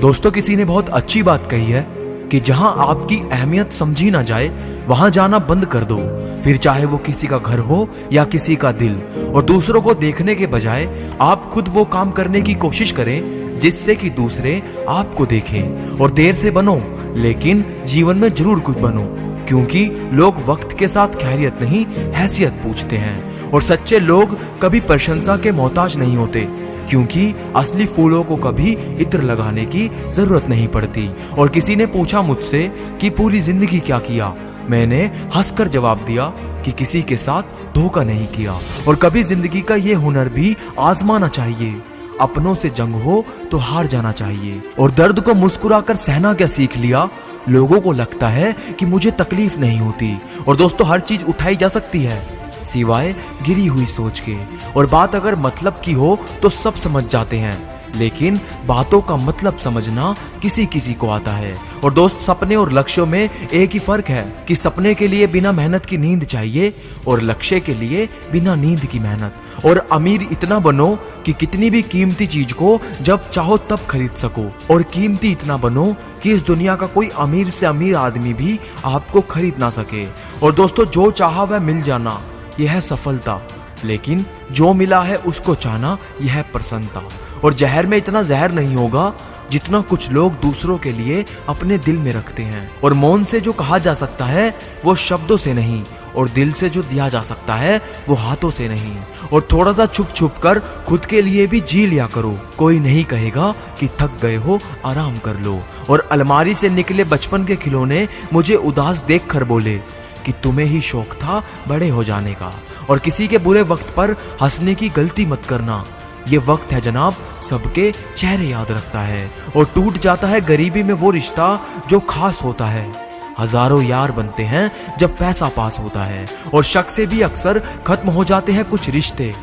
दोस्तों, किसी ने बहुत अच्छी बात कही है कि जहां आपकी अहमियत समझी ना जाए वहां जाना बंद कर दो। फिर चाहे वो किसी का घर हो या किसी का दिल। और दूसरों को देखने के बजाय आप खुद वो काम करने की कोशिश करें जिससे कि दूसरे आपको देखें। और देर से बनो, लेकिन जीवन में जरूर कुछ बनो, क्योंकि लोग वक्त के साथ खैरियत नहीं हैसियत पूछते हैं। और सच्चे लोग कभी प्रशंसा के मोहताज नहीं होते, क्योंकि असली फूलों को कभी इत्र लगाने की जरूरत नहीं पड़ती। और किसी ने पूछा मुझसे कि पूरी जिंदगी क्या किया। मैंने हंसकर जवाब दिया कि किसी के साथ धोखा नहीं किया। और कभी जिंदगी का ये हुनर भी आजमाना चाहिए। अपनों से जंग हो तो हार जाना चाहिए। और दर्द को मुस्कुराकर सहना क्या सीख लिया। लोगों को लगता है कि मुझे तकलीफ नहीं होती। और दोस्तों, हर चीज उठाई जा सकती है सिवाय गिरी हुई सोच के। और बात अगर मतलब की हो तो सब समझ जाते हैं, लेकिन बातों का मतलब समझना किसी किसी को आता है। और दोस्त, सपने और लक्ष्यों में एक ही फर्क है कि सपने के लिए बिना मेहनत की नींद चाहिए और लक्ष्य के लिए बिना नींद की मेहनत। और अमीर इतना बनो कि कितनी भी कीमती चीज को जब चाहो तब खरीद सको। और कीमती इतना बनो कि इस दुनिया का कोई अमीर से अमीर आदमी भी आपको खरीद ना सके। और दोस्तों, जो चाहा वह मिल जाना, यह है सफलता। लेकिन जो मिला है उसको चाहना, यह है प्रसन्नता। और जहर में इतना जहर नहीं होगा जितना कुछ लोग दूसरों के लिए अपने दिल में रखते हैं। और मौन से जो कहा जा सकता है वो शब्दों से नहीं, और दिल से जो दिया जा सकता है वो हाथों से नहीं। और थोड़ा सा छुप छुप कर खुद के लिए भी जी लिया करो। कोई नहीं कहेगा कि थक गए हो, आराम कर लो। और अलमारी से निकले बचपन के खिलौने मुझे उदास देख कर बोले कि तुम्हें ही शौक था बड़े हो जाने का। और किसी के बुरे वक्त पर हंसने की गलती मत करना। ये वक्त है जनाब, सबके चेहरे याद रखता है। और टूट जाता है गरीबी में वो रिश्ता जो खास होता है। हजारों यार बनते हैं जब पैसा पास होता है। और शक से भी अक्सर खत्म हो जाते हैं कुछ रिश्ते।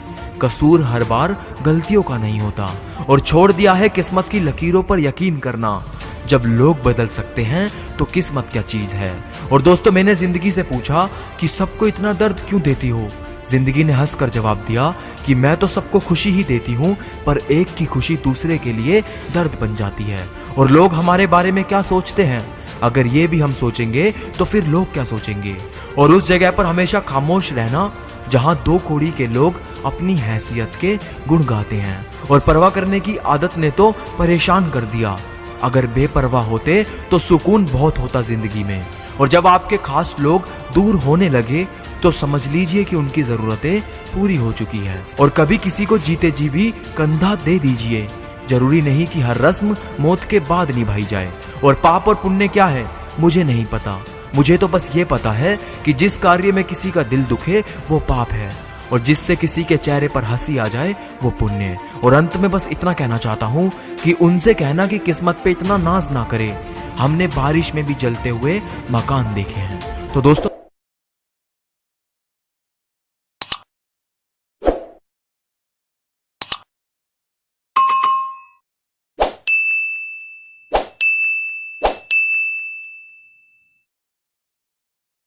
कसूर हर बार गलतियों का नहीं होता। और छोड़ दिया है किस्मत की लकीरों पर यकीन करना। जब लोग बदल सकते हैं तो किस्मत क्या चीज है। और दोस्तों, मैंने जिंदगी से पूछा कि सबको इतना दर्द क्यों देती हो। जिंदगी ने हंसकर जवाब दिया कि मैं तो सबको खुशी ही देती हूँ, पर एक की खुशी दूसरे के लिए दर्द बन जाती है। और लोग हमारे बारे में क्या सोचते हैं, अगर ये भी हम सोचेंगे तो फिर लोग क्या सोचेंगे। और उस जगह पर हमेशा खामोश रहना जहां दो कौड़ी के लोग अपनी हैसियत के गुण गाते हैं। और परवाह करने की आदत ने तो परेशान कर दिया। अगर बेपरवाह होते तो सुकून बहुत होता जिंदगी में। और जब आपके खास लोग दूर होने लगे तो समझ लीजिए कि उनकी जरूरतें पूरी हो चुकी हैं। और कभी किसी को जीते जी भी कंधा दे दीजिए। जरूरी नहीं कि हर रस्म मौत के बाद निभाई जाए। और पाप और पुण्य क्या है मुझे नहीं पता। मुझे तो बस ये पता है कि जिस कार्य में किसी का दिल दुखे वो पाप है, और जिससे किसी के चेहरे पर हंसी आ जाए वो पुण्य। और अंत में बस इतना कहना चाहता हूँ कि उनसे कहना कि किस्मत पे इतना नाज ना करे। हमने बारिश में भी जलते हुए मकान देखे हैं। तो दोस्तों,